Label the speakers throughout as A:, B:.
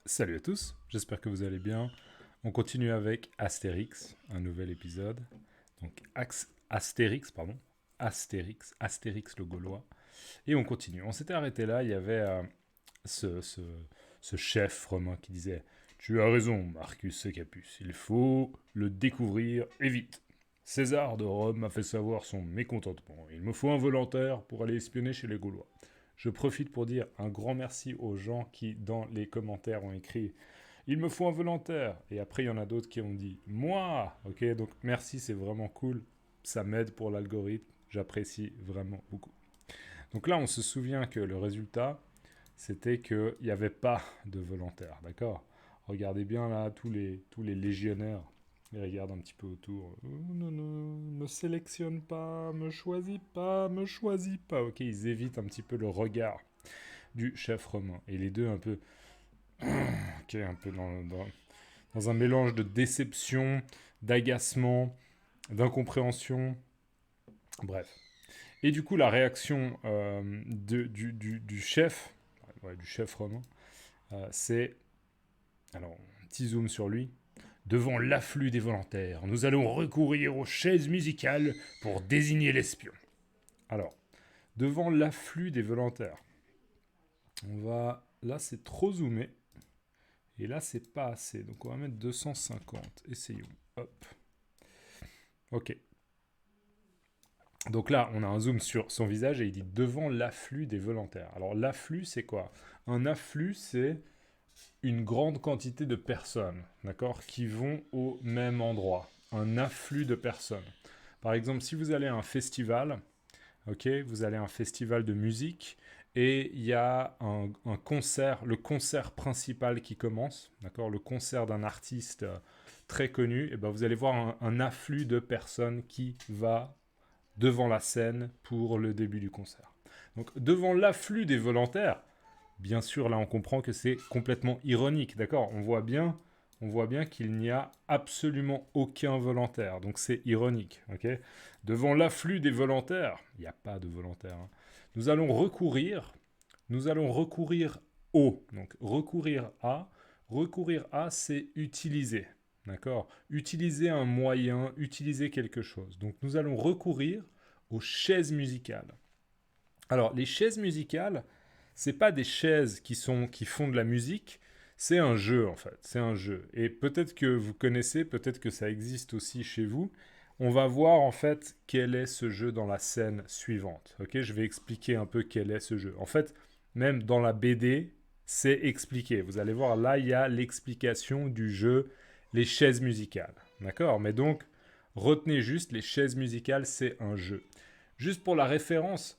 A: Salut à tous, j'espère que vous allez bien. On continue avec Astérix, un nouvel épisode. Donc Astérix, pardon. Astérix le Gaulois. Et on continue. On s'était arrêté là, il y avait ce, ce- ce chef romain qui disait Tu as raison, Marcus Secapus, il faut le découvrir et vite. César de Rome m'a fait savoir son mécontentement. Il me faut un volontaire pour aller espionner chez les Gaulois. Je profite pour dire un grand merci aux gens qui, dans les commentaires, ont écrit il me faut un volontaire. Et après, il y en a d'autres qui ont dit moi. Ok, donc merci, c'est vraiment cool. Ça m'aide pour l'algorithme. J'apprécie vraiment beaucoup. Donc là, on se souvient que le résultat, c'était qu'il n'y avait pas de volontaire. D'accord. Regardez bien là, tous les légionnaires. Ils regardent un petit peu autour. Oh, non, non, me sélectionne pas, me choisis pas, me choisis pas. Ok, ils évitent un petit peu le regard du chef romain. Et les deux un peu, ok, un peu dans un mélange de déception, d'agacement, d'incompréhension. Bref. Et du coup, la réaction du chef, ouais, du chef romain, c'est, alors, un petit zoom sur lui. Devant l'afflux des volontaires, nous allons recourir aux chaises musicales pour désigner l'espion. Alors, devant l'afflux des volontaires, on va. Là, c'est trop zoomé. Et là, c'est pas assez. Donc, on va mettre 250. Essayons. Hop. Ok. Donc là, on a un zoom sur son visage et il dit devant l'afflux des volontaires. Alors, l'afflux, c'est quoi? Un afflux, c'est une grande quantité de personnes, d'accord, qui vont au même endroit. Un afflux de personnes. Par exemple, si vous allez à un festival, ok, vous allez à un festival de musique et il y a un concert, le concert principal qui commence, d'accord, le concert d'un artiste très connu, et ben vous allez voir un afflux de personnes qui va devant la scène pour le début du concert. Donc devant l'afflux des volontaires, bien sûr là on comprend que c'est complètement ironique, d'accord, on voit bien qu'il n'y a absolument aucun volontaire, donc c'est ironique, ok. Devant l'afflux des volontaires, il n'y a pas de volontaires, hein. Nous allons recourir, nous allons recourir au, donc recourir à, c'est utiliser, d'accord, utiliser un moyen, utiliser quelque chose. Donc nous allons recourir aux chaises musicales. Alors les chaises musicales, c'est pas des chaises qui font de la musique, c'est un jeu en fait, c'est un jeu. Et peut-être que vous connaissez, peut-être que ça existe aussi chez vous. On va voir en fait quel est ce jeu dans la scène suivante. Ok, je vais expliquer un peu quel est ce jeu. En fait, même dans la BD, c'est expliqué. Vous allez voir, là, il y a l'explication du jeu, les chaises musicales. D'accord. Mais donc, retenez juste, les chaises musicales, c'est un jeu. Juste pour la référence,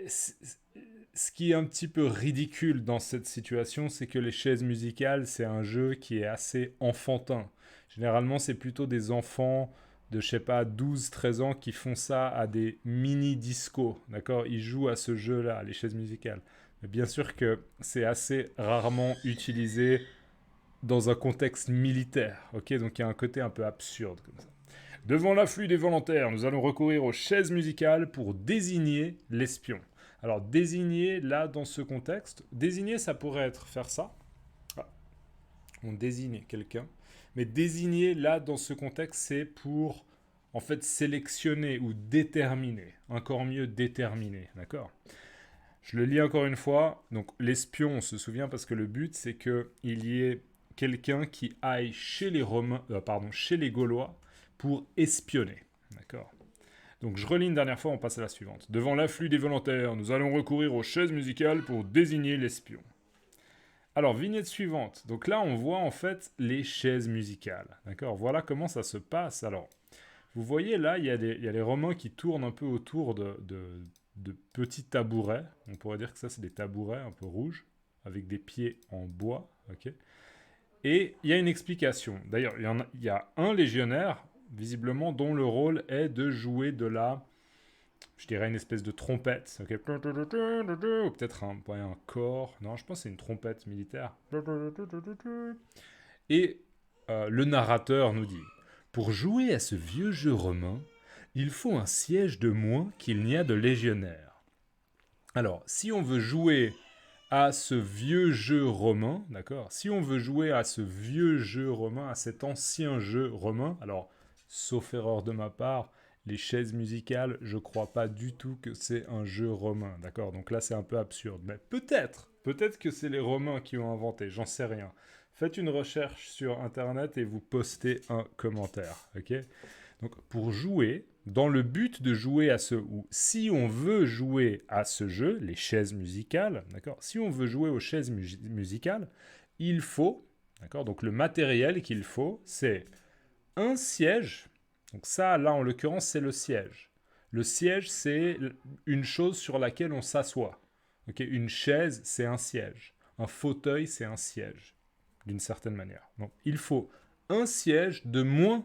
A: ce qui est un petit peu ridicule dans cette situation, c'est que les chaises musicales, c'est un jeu qui est assez enfantin. Généralement, c'est plutôt des enfants de, je sais pas, 12, 13 ans qui font ça à des mini-discos, d'accord. Ils jouent à ce jeu-là, les chaises musicales. Mais bien sûr que c'est assez rarement utilisé dans un contexte militaire, ok. Donc il y a un côté un peu absurde comme ça. Devant l'afflux des volontaires, nous allons recourir aux chaises musicales pour désigner l'espion. Alors désigner, là, dans ce contexte, désigner, ça pourrait être faire ça. Ah, on désigne quelqu'un. Mais désigner, là, dans ce contexte, c'est pour, en fait, sélectionner ou déterminer. Encore mieux, déterminer, d'accord. Je le lis encore une fois. Donc l'espion, on se souvient parce que le but, c'est qu'il y ait quelqu'un qui aille chez les Romains, pardon, chez les Gaulois pour espionner. D'accord. Donc je relis une dernière fois, on passe à la suivante. Devant l'afflux des volontaires, nous allons recourir aux chaises musicales pour désigner l'espion. Alors, vignette suivante. Donc là, on voit en fait les chaises musicales. D'accord. Voilà comment ça se passe. Alors, vous voyez là, il y a les Romains qui tournent un peu autour de petits tabourets. On pourrait dire que ça, c'est des tabourets un peu rouges, avec des pieds en bois. Ok. Et il y a une explication. D'ailleurs, il y a un légionnaire, visiblement, dont le rôle est de jouer de la, je dirais, une espèce de trompette. Okay. Ou peut-être un corps. Non, je pense que c'est une trompette militaire. Et le narrateur nous dit pour jouer à ce vieux jeu romain, il faut un siège de moins qu'il n'y a de légionnaires. Alors, si on veut jouer à ce vieux jeu romain, d'accord? Si on veut jouer à ce vieux jeu romain, à cet ancien jeu romain, alors, sauf erreur de ma part, les chaises musicales, je crois pas du tout que c'est un jeu romain, d'accord? Donc là, c'est un peu absurde, mais peut-être que c'est les Romains qui ont inventé, j'en sais rien. Faites une recherche sur Internet et vous postez un commentaire, ok? Donc pour jouer, dans le but de jouer à ce, ou si on veut jouer à ce jeu, les chaises musicales, d'accord? Si on veut jouer aux chaises musicales, il faut, d'accord? Donc le matériel qu'il faut, c'est un siège. Donc ça, là en l'occurrence, c'est le siège. Le siège, c'est une chose sur laquelle on s'assoit. Ok, une chaise, c'est un siège. Un fauteuil, c'est un siège, d'une certaine manière. Donc il faut un siège de moins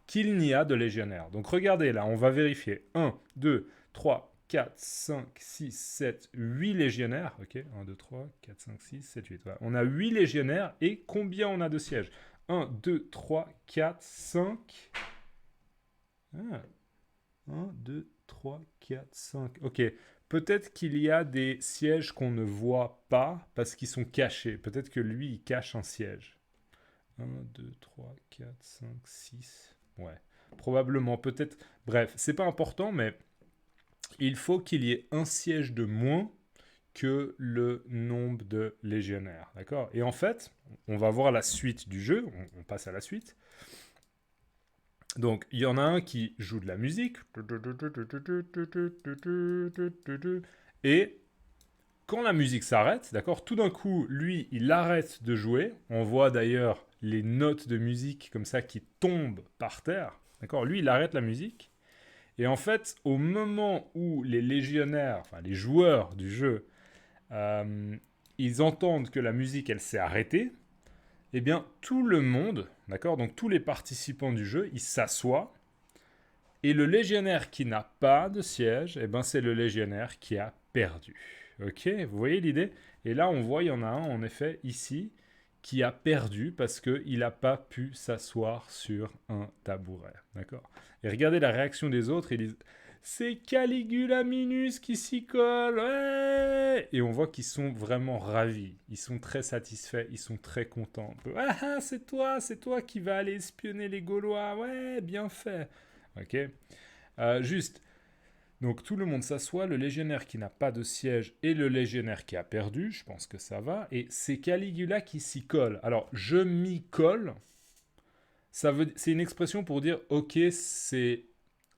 A: qu'il n'y a de légionnaires. Donc regardez là, on va vérifier. 1, 2, 3, 4, 5, 6, 7, 8 légionnaires. Ok, 1, 2, 3, 4, 5, 6, 7, 8. Voilà. On a 8 légionnaires et combien on a de sièges? 1, 2, 3, 4, 5. Ah. 1, 2, 3, 4, 5. Ok, peut-être qu'il y a des sièges qu'on ne voit pas parce qu'ils sont cachés. Peut-être que lui, il cache un siège. 1, 2, 3, 4, 5, 6. Ouais, probablement, peut-être. Bref, c'est pas important, mais il faut qu'il y ait un siège de moins que le nombre de légionnaires. D'accord? Et en fait, on va voir la suite du jeu. On passe à la suite. Donc, il y en a un qui joue de la musique. Et quand la musique s'arrête, d'accord, tout d'un coup, lui, il arrête de jouer. On voit d'ailleurs les notes de musique comme ça qui tombent par terre. D'accord, lui, il arrête la musique. Et en fait, au moment où les légionnaires, enfin les joueurs du jeu, euh, ils entendent que la musique, elle s'est arrêtée, eh bien, tout le monde, d'accord, donc tous les participants du jeu, ils s'assoient. Et le légionnaire qui n'a pas de siège, eh ben, c'est le légionnaire qui a perdu. Ok, vous voyez l'idée? Et là, on voit, il y en a un, en effet, ici, qui a perdu parce qu'il n'a pas pu s'asseoir sur un tabouret. D'accord? Et regardez la réaction des autres, ils disent c'est Caligula Minus qui s'y colle, ouais. Et on voit qu'ils sont vraiment ravis, ils sont très satisfaits, ils sont très contents. Ah, c'est toi qui vas aller espionner les Gaulois, ouais, bien fait. Ok. Juste, donc tout le monde s'assoit, le légionnaire qui n'a pas de siège et le légionnaire qui a perdu, je pense que ça va, et c'est Caligula qui s'y colle. Alors, je m'y colle, c'est une expression pour dire, ok, c'est...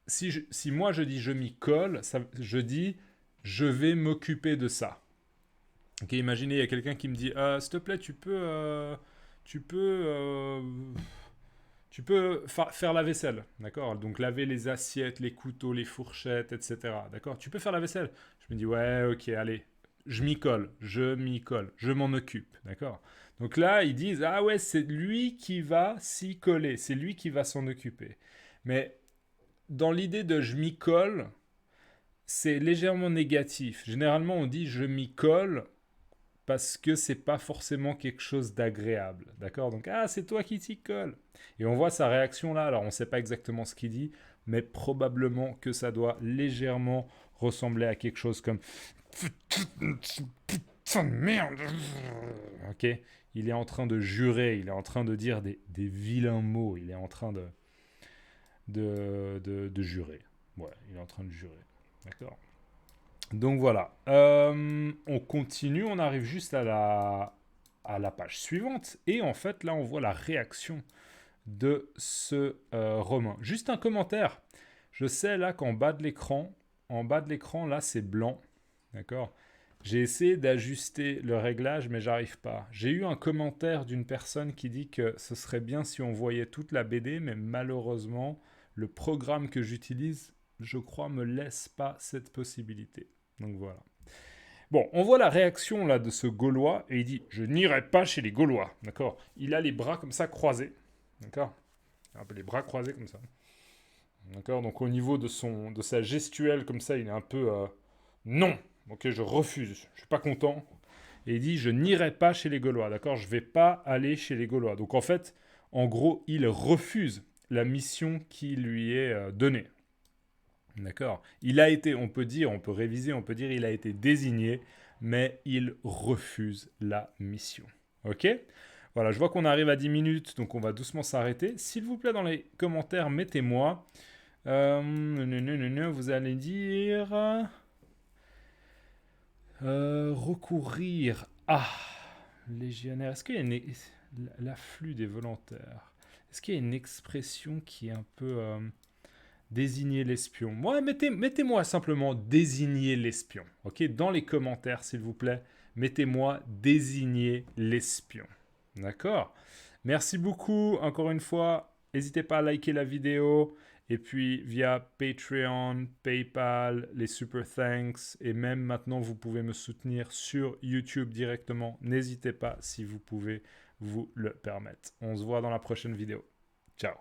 A: Si moi je dis je m'y colle, je dis je vais m'occuper de ça. Ok, imaginez, il y a quelqu'un qui me dit, s'il te plaît, tu peux faire la vaisselle, d'accord? Donc laver les assiettes, les couteaux, les fourchettes, etc. D'accord? Tu peux faire la vaisselle? Je me dis, ouais, ok, allez, je m'y colle, je m'en occupe, d'accord? Donc là, ils disent, ah ouais, c'est lui qui va s'y coller, c'est lui qui va s'en occuper. Mais dans l'idée de je m'y colle, c'est légèrement négatif. Généralement, on dit je m'y colle parce que c'est pas forcément quelque chose d'agréable. D'accord? Donc, ah, c'est toi qui t'y colle. Et on voit sa réaction là. Alors, on ne sait pas exactement ce qu'il dit, mais probablement que ça doit légèrement ressembler à quelque chose comme putain de merde. Ok? Il est en train de jurer, il est en train de dire des vilains mots, il est en train de jurer. Ouais, il est en train de jurer. D'accord? Donc voilà. On continue, on arrive juste à la page suivante. Et en fait, là, on voit la réaction de ce Romain. Juste un commentaire. Je sais là qu'en bas de l'écran, là, c'est blanc. D'accord? J'ai essayé d'ajuster le réglage, mais j'arrive pas. J'ai eu un commentaire d'une personne qui dit que ce serait bien si on voyait toute la BD, mais malheureusement, le programme que j'utilise, je crois, me laisse pas cette possibilité. Donc voilà. Bon, on voit la réaction là de ce Gaulois et il dit je n'irai pas chez les Gaulois, d'accord? Il a les bras comme ça croisés, d'accord? Un peu les bras croisés comme ça, d'accord? Donc au niveau de sa gestuelle comme ça, il est un peu non, ok, je refuse, je suis pas content. Et il dit je n'irai pas chez les Gaulois, d'accord? Je vais pas aller chez les Gaulois. Donc en fait, en gros, il refuse la mission qui lui est donnée. D'accord. Il a été, on peut réviser, on peut dire, il a été désigné mais il refuse la mission. Ok? Voilà, je vois qu'on arrive à 10 minutes, donc on va doucement s'arrêter. S'il vous plaît, dans les commentaires, mettez-moi. Vous allez dire... recourir à légionnaire. Est-ce qu'il y a l'afflux des volontaires? Est-ce qu'il y a une expression qui est un peu désigner l'espion? Moi, mettez-moi simplement désigner l'espion. Ok, dans les commentaires, s'il vous plaît, mettez-moi désigner l'espion. D'accord? Merci beaucoup. Encore une fois, n'hésitez pas à liker la vidéo. Et puis via Patreon, PayPal, les Super Thanks, et même maintenant vous pouvez me soutenir sur YouTube directement. N'hésitez pas si vous pouvez vous le permettre. On se voit dans la prochaine vidéo. Ciao.